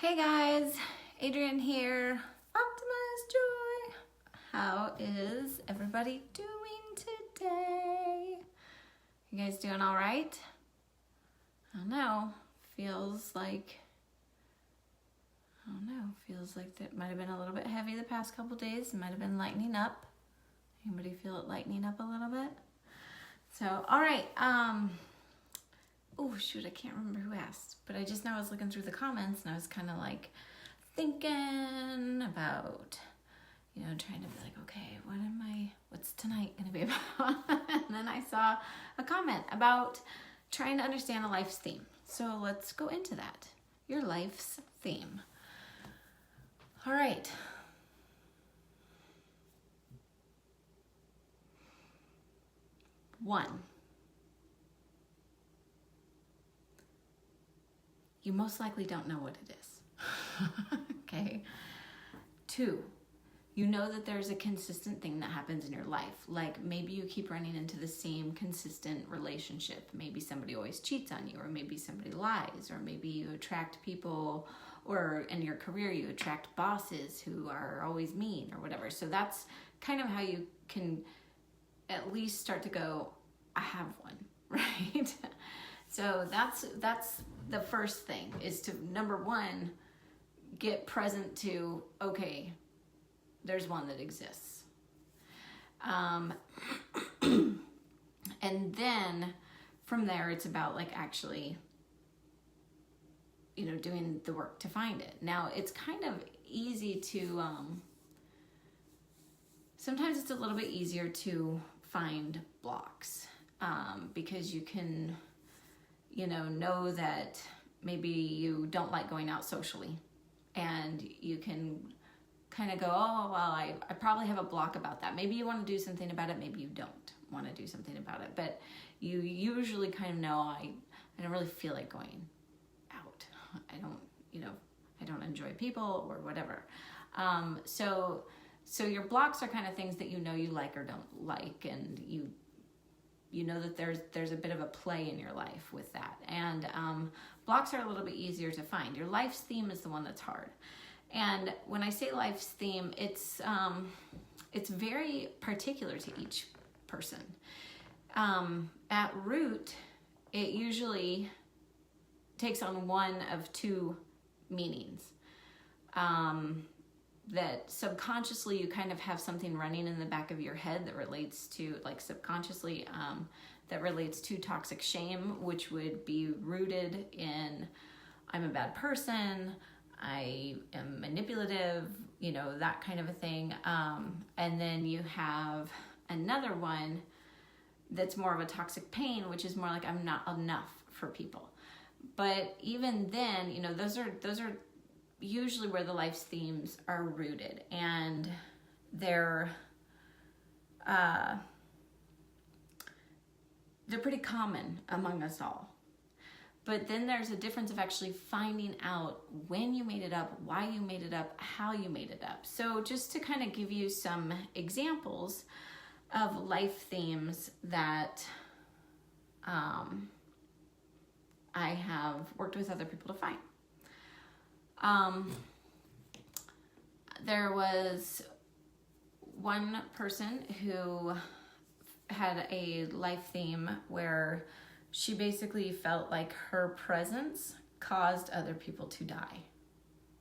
Hey guys, Adrienne here, Optimize Joy. How is everybody doing today? You guys doing all right? I don't know, feels like that might have been a little bit heavy the past couple days. It might have been lightening up. Anybody feel it lightening up a little bit? So, all right, oh shoot, I can't remember who asked, but I just now was looking through the comments and I was kind of like thinking about, trying to be like, okay, what's tonight gonna be about? And then I saw a comment about trying to understand a life's theme. So let's go into that. Your life's theme. All right. One, you most likely don't know what it is. Okay. Two, you know that there's a consistent thing that happens in your life. Like maybe you keep running into the same consistent relationship. Maybe somebody always cheats on you, or maybe somebody lies, or maybe you attract people, or in your career you attract bosses who are always mean or whatever. So that's kind of how you can at least start to go, I have one, right? So that's the first thing, is to, number one, get present to, okay, there's one that exists. And then from there, it's about like actually, doing the work to find it. Now, it's kind of easy to, sometimes it's a little bit easier to find blocks because you can, know that maybe you don't like going out socially, and you can kind of go, oh, well, I probably have a block about that. Maybe you want to do something about it. Maybe you don't want to do something about it, but you usually kind of know, I don't really feel like going out. I don't enjoy people or whatever. So your blocks are kind of things that you like or don't like, and you know that there's a bit of a play in your life with that. And blocks are a little bit easier to find. Your life's theme is the one that's hard. And when I say life's theme, it's very particular to each person. At root, it usually takes on one of two meanings. That subconsciously you kind of have something running in the back of your head that relates to, like subconsciously, that relates to toxic shame, which would be rooted in, I'm a bad person, I am manipulative, that kind of a thing. And then you have another one that's more of a toxic pain, which is more like, I'm not enough for people. But even then, those are usually where the life's themes are rooted, and they're pretty common among us all. But then there's a difference of actually finding out when you made it up, why you made it up, how you made it up. So just to kind of give you some examples of life themes that I have worked with other people to find. There was one person who had a life theme where she basically felt like her presence caused other people to die.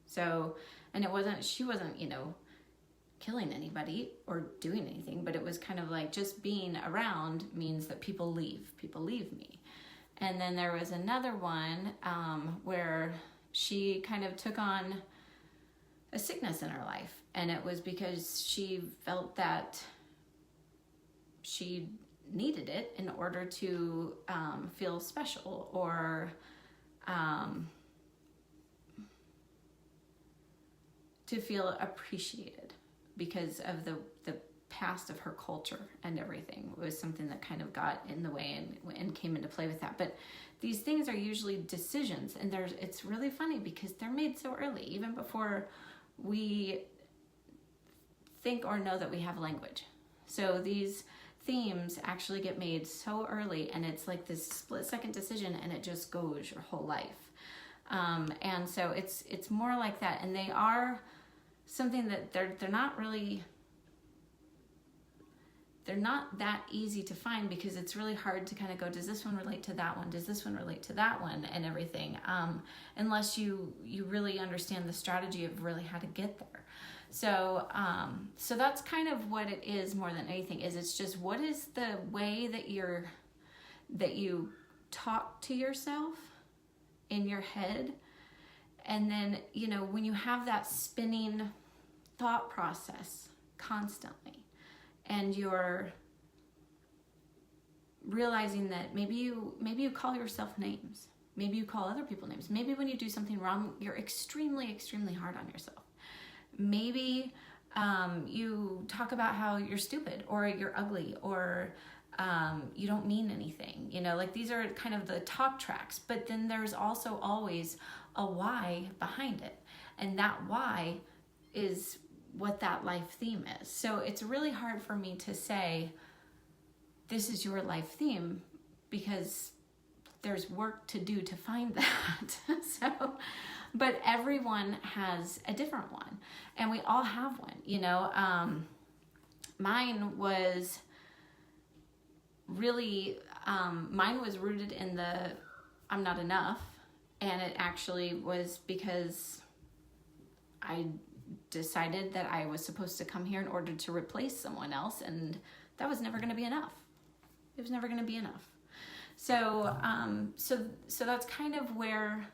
So, and she wasn't, killing anybody or doing anything, but it was kind of like just being around means that people leave me. And then there was another one where she kind of took on a sickness in her life, and it was because she felt that she needed it in order to feel special, or to feel appreciated because of the past of her culture and everything. It was something that kind of got in the way and came into play with that. But these things are usually decisions, and it's really funny because they're made so early, even before we think or know that we have language. So these themes actually get made so early, and it's like this split-second decision, and it just goes your whole life. And so it's more like that. And they are something that they're not really, they're not that easy to find, because it's really hard to kind of go, does this one relate to that one? Does this one relate to that one? And everything, unless you really understand the strategy of really how to get there. So, so that's kind of what it is more than anything, is it's just, what is the way that you talk to yourself in your head? And then, you know, when you have that spinning thought process constantly, and you're realizing that maybe you call yourself names, maybe you call other people names, maybe when you do something wrong, you're extremely, extremely hard on yourself. Maybe you talk about how you're stupid, or you're ugly, or you don't mean anything, you know, like these are kind of the talk tracks. But then there's also always a why behind it, and that why is what that life theme is. So it's really hard for me to say this is your life theme, because there's work to do to find that. So, but everyone has a different one, and we all have one, you know. Mine was really, mine was rooted in the I'm not enough. And it actually was because I decided that I was supposed to come here in order to replace someone else, and that was never going to be enough. It was never going to be enough. So, so that's kind of where,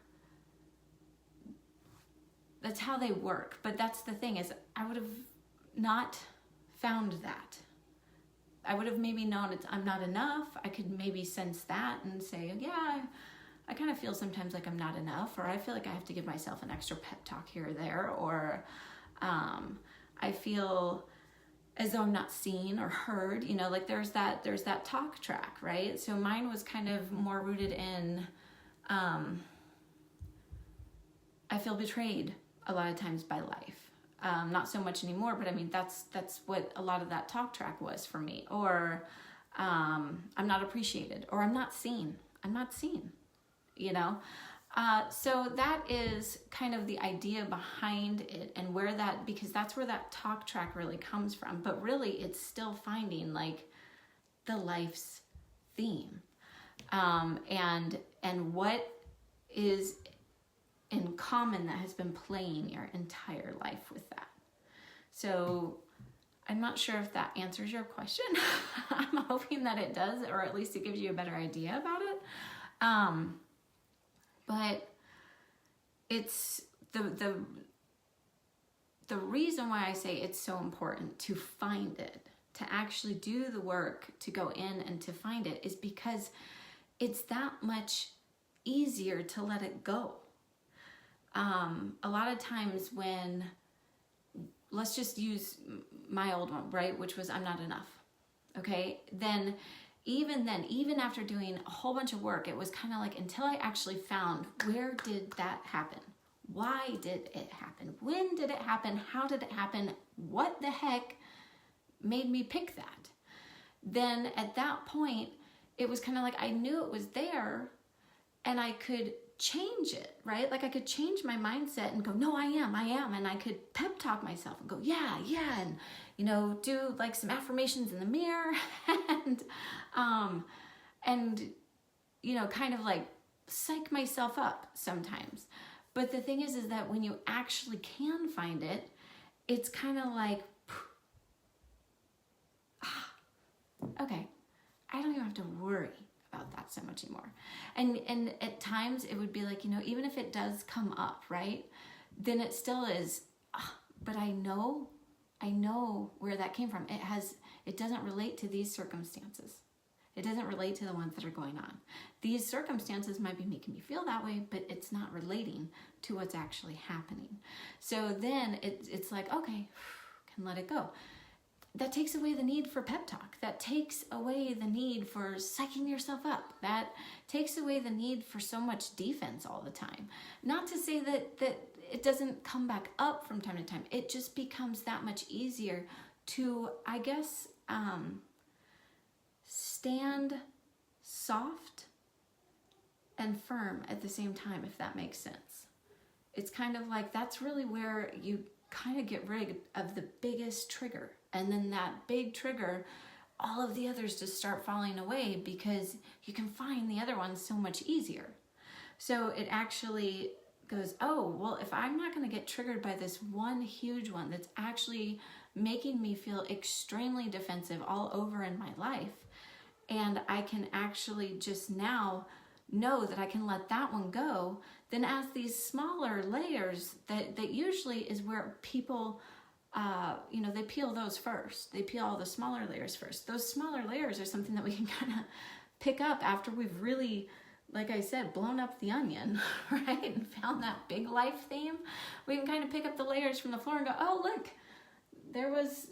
that's how they work. But that's the thing, is I would have not found that. I would have maybe known I'm not enough. I could maybe sense that and say, yeah, I kind of feel sometimes like I'm not enough, or I feel like I have to give myself an extra pep talk here or there, or I feel as though I'm not seen or heard, you know, like there's that talk track, right? So mine was kind of more rooted in, I feel betrayed a lot of times by life. Not so much anymore, but I mean, that's what a lot of that talk track was for me. Or I'm not appreciated, or I'm not seen, you know? So that is kind of the idea behind it, and where that, because that's where that talk track really comes from. But really, it's still finding like the life's theme, and what is in common that has been playing your entire life with that. So I'm not sure if that answers your question. I'm hoping that it does, or at least it gives you a better idea about it. But it's the reason why I say it's so important to find it, to actually do the work to go in and to find it, is because it's that much easier to let it go. A lot of times when, let's just use my old one, right? Which was I'm not enough. Okay. Then, even after doing a whole bunch of work, it was kind of like, until I actually found, where did that happen? Why did it happen? When did it happen? How did it happen? What the heck made me pick that? Then at that point, it was kind of like, I knew it was there and I could change it, right? Like I could change my mindset and go, no, I am. And I could pep talk myself and go, yeah. And, you know, do like some affirmations in the mirror and, you know, kind of like psych myself up sometimes. But the thing is that when you actually can find it, it's kind of like, okay, I don't even have to worry about that so much anymore. And at times it would be like, you know, even if it does come up, right, then it still is, but I know where that came from. It doesn't relate to these circumstances. It doesn't relate to the ones that are going on. These circumstances might be making me feel that way, but it's not relating to what's actually happening. So then it's like, okay, can let it go. That takes away the need for pep talk. That takes away the need for psyching yourself up. That takes away the need for so much defense all the time. Not to say that it doesn't come back up from time to time. It just becomes that much easier to, I guess, stand soft and firm at the same time, if that makes sense. It's kind of like, that's really where you kind of get rid of the biggest trigger. And then that big trigger, all of the others just start falling away because you can find the other ones so much easier. So it actually goes, oh, well, if I'm not going to get triggered by this one huge one that's actually making me feel extremely defensive all over in my life, and I can actually just now know that I can let that one go, then as these smaller layers, that usually is where people, they peel those first. They peel all the smaller layers first. Those smaller layers are something that we can kind of pick up after we've really, like I said, blown up the onion, right? And found that big life theme. We can kind of pick up the layers from the floor and go, oh, look, there was,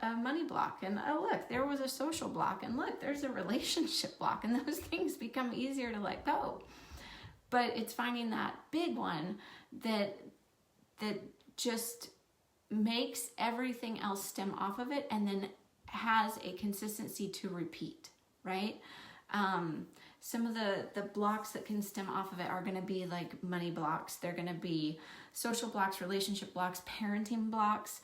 a money block, and oh, look, there was a social block, and look, there's a relationship block, and those things become easier to let go. But it's finding that big one that just makes everything else stem off of it, and then has a consistency to repeat, right? Some of the blocks that can stem off of it are going to be like money blocks. They're going to be social blocks, relationship blocks, parenting blocks,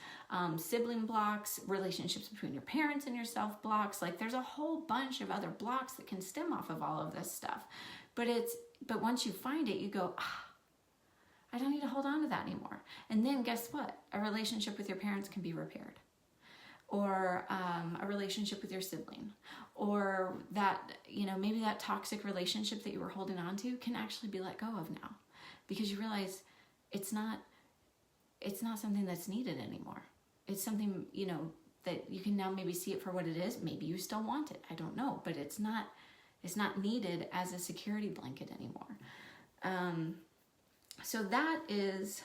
sibling blocks, relationships between your parents and yourself blocks. Like, there's a whole bunch of other blocks that can stem off of all of this stuff. But once you find it, you go, I don't need to hold on to that anymore. And then guess what? A relationship with your parents can be repaired. Or a relationship with your sibling, or that, maybe that toxic relationship that you were holding on to can actually be let go of now, because you realize it's not something that's needed anymore. It's something, that you can now maybe see it for what it is. Maybe you still want it. I don't know, but it's not needed as a security blanket anymore. So that is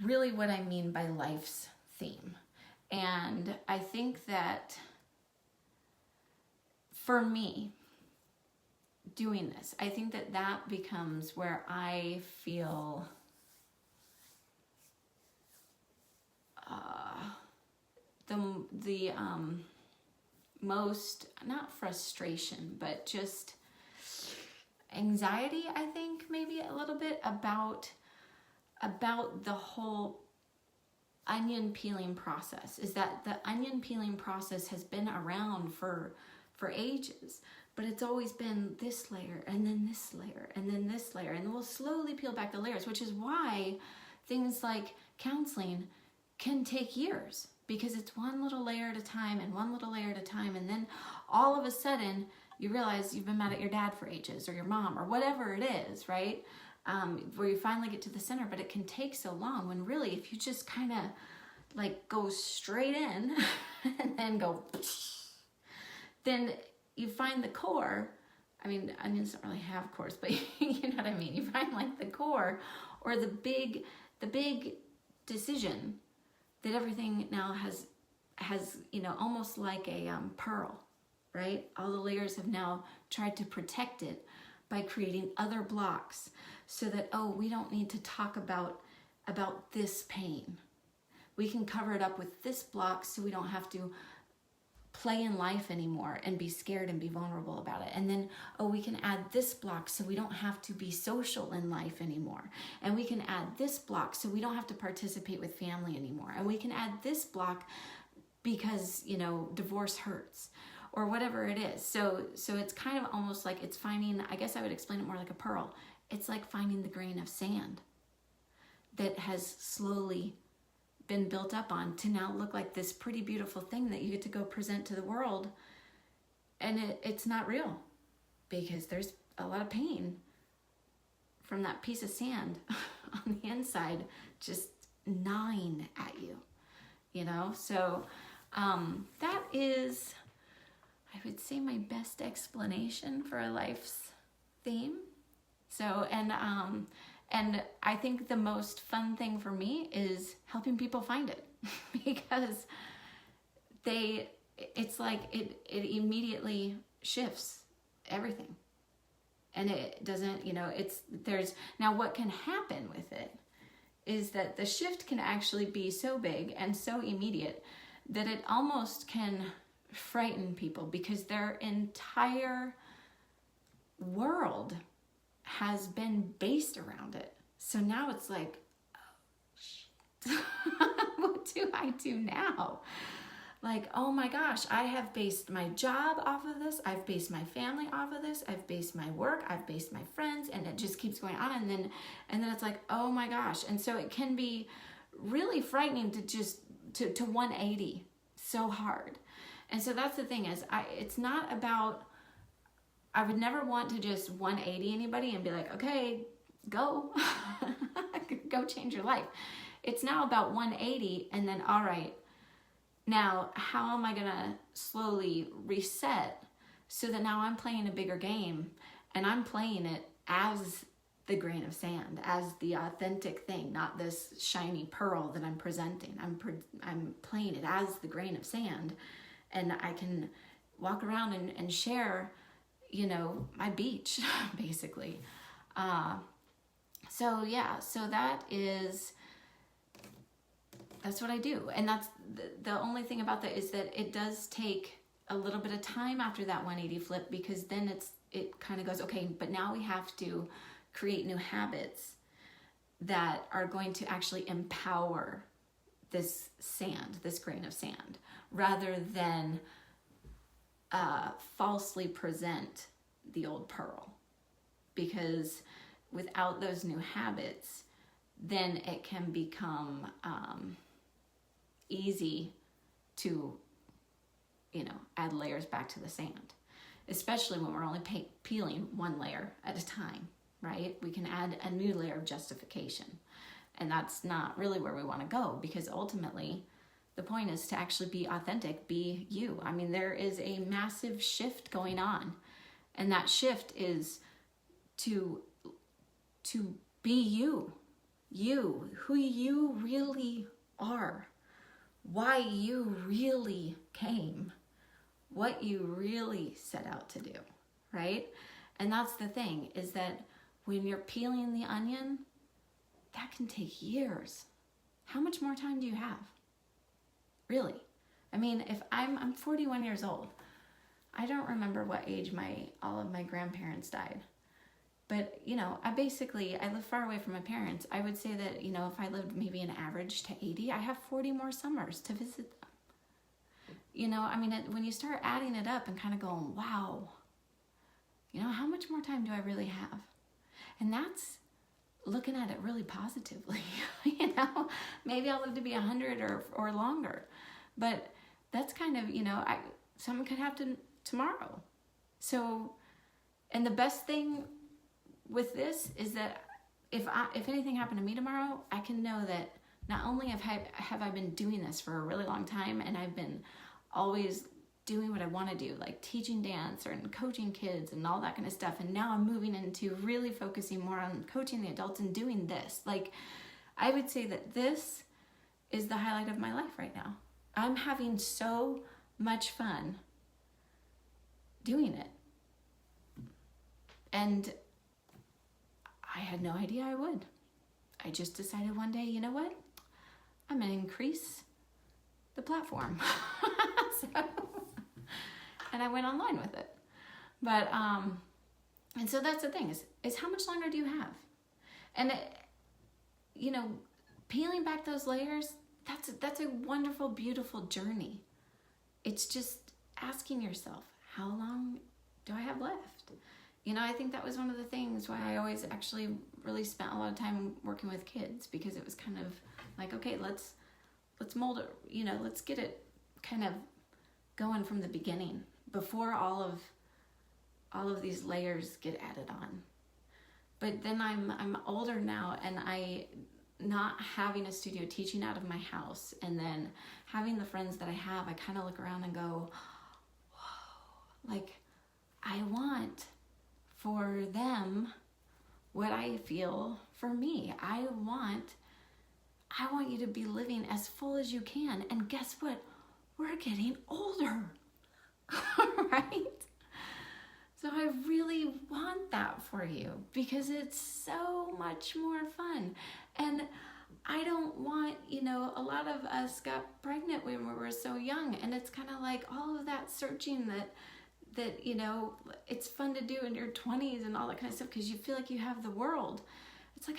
really what I mean by life's theme. And I think that for me, doing this, I think that becomes where I feel the most, not frustration, but just anxiety, I think, maybe a little bit about the whole onion peeling process. Is that the onion peeling process has been around for ages, but it's always been this layer and then this layer and then this layer, and we'll slowly peel back the layers, which is why things like counseling can take years, because it's one little layer at a time and one little layer at a time, and then all of a sudden you realize you've been mad at your dad for ages, or your mom, or whatever it is, right? Where you finally get to the center, but it can take so long, when really, if you just kind of like go straight in and then go, then you find the core. I mean, onions don't really have cores, but you know what I mean? You find like the core, or the big decision that everything now has, almost like a pearl, right? All the layers have now tried to protect it by creating other blocks, so that, we don't need to talk about this pain. We can cover it up with this block, so we don't have to play in life anymore and be scared and be vulnerable about it. And then, we can add this block so we don't have to be social in life anymore. And we can add this block so we don't have to participate with family anymore. And we can add this block because, divorce hurts, or whatever it is. So it's kind of almost like it's finding, I guess I would explain it more like a pearl. It's like finding the grain of sand that has slowly been built up on to now look like this pretty beautiful thing that you get to go present to the world. And it's not real, because there's a lot of pain from that piece of sand on the inside just gnawing at you, So that is, I would say, my best explanation for a life's theme. So, and I think the most fun thing for me is helping people find it, because it's like it immediately shifts everything. And it doesn't, now what can happen with it is that the shift can actually be so big and so immediate that it almost can frighten people, because their entire world has been based around it. So now it's like, oh, shit. What do I do now? Like, oh my gosh, I have based my job off of this. I've based my family off of this. I've based my work. I've based my friends, and it just keeps going on. And then it's like, oh my gosh. And so it can be really frightening to just to 180 so hard. And so that's the thing is, it's not about, I would never want to just 180 anybody and be like, okay, go, go change your life. It's now about 180 and then, all right, now how am I going to slowly reset so that now I'm playing a bigger game, and I'm playing it as the grain of sand, as the authentic thing, not this shiny pearl that I'm presenting. I'm playing it as the grain of sand, and I can walk around and share, you know, my beach, basically. So that's what I do. And that's the only thing about that is that it does take a little bit of time after that 180 flip, because then it kind of goes, okay, but now we have to create new habits that are going to actually empower this sand, this grain of sand, rather than falsely present the old pearl. Because without those new habits, then it can become easy to, you know, add layers back to the sand, especially when we're only peeling one layer at a time, right? We can add a new layer of justification, and that's not really where we want to go, because ultimately the point is to actually be authentic, be you. I mean, there is a massive shift going on, and that shift is to be you, who you really are, why you really came, what you really set out to do, right? And that's the thing, is that when you're peeling the onion, that can take years. How much more time do you have? Really? I mean, if I'm 41 years old, I don't remember what age all of my grandparents died. But, you know, I live far away from my parents. I would say that, you know, if I lived maybe an average to 80, I have 40 more summers to visit them. You know, I mean, when you start adding it up and kind of going, wow, you know, how much more time do I really have? And that's looking at it really positively. You know, maybe I'll live to be 100 or longer. But that's kind of, you know, something could happen tomorrow. So, and the best thing with this is that if anything happened to me tomorrow, I can know that not only have I been doing this for a really long time, and I've been always doing what I want to do, like teaching dance and coaching kids and all that kind of stuff, and now I'm moving into really focusing more on coaching the adults and doing this. Like, I would say that this is the highlight of my life right now. I'm having so much fun doing it. And I had no idea I would. I just decided one day, you know what? I'm going to increase the platform. And I went online with it. But, and so that's the thing is how much longer do you have? And, you know, peeling back those layers, that's a wonderful, beautiful journey. It's just asking yourself, how long do I have left? You know, I think that was one of the things why I always actually really spent a lot of time working with kids, because it was kind of like, okay, let's mold it, you know, let's get it kind of going from the beginning before all of these layers get added on. But then I'm older now, and I not having a studio, teaching out of my house, and then having the friends that I have, I kind of look around and go, whoa, like, I want for them what I feel for me. I want you to be living as full as you can. And guess what? We're getting older, right? So I really want that for you, because it's so much more fun. And I don't want, you know, a lot of us got pregnant when we were so young, and it's kind of like all of that searching that, you know, it's fun to do in your 20s and all that kind of stuff because you feel like you have the world. It's like,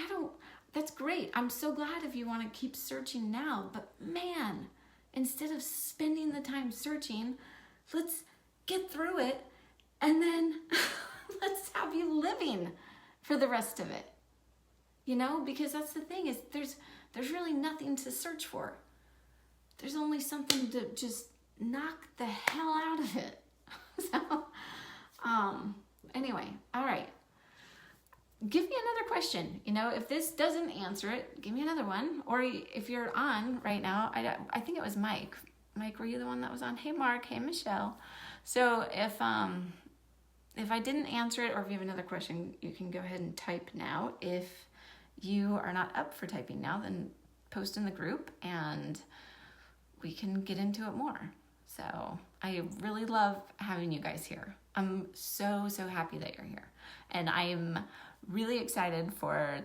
that's great. I'm so glad if you want to keep searching now, but man, instead of spending the time searching, let's get through it and then let's have you living for the rest of it. You know, because that's the thing is there's really nothing to search for. There's only something to just knock the hell out of it. So, anyway, all right. Give me another question. You know, if this doesn't answer it, give me another one. Or if you're on right now, I think it was Mike. Mike, were you the one that was on? Hey, Mark. Hey, Michelle. So if I didn't answer it, or if you have another question, you can go ahead and type now. If you are not up for typing now, then post in the group and we can get into it more. So I really love having you guys here. I'm so happy that you're here. And I'm really excited for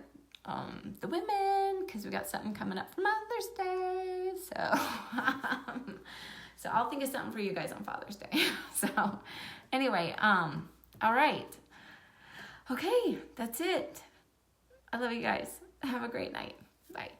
the women because we got something coming up for Mother's Day. So, so I'll think of something for you guys on Father's Day. So anyway, all right. Okay, that's it. I love you guys. Have a great night. Bye.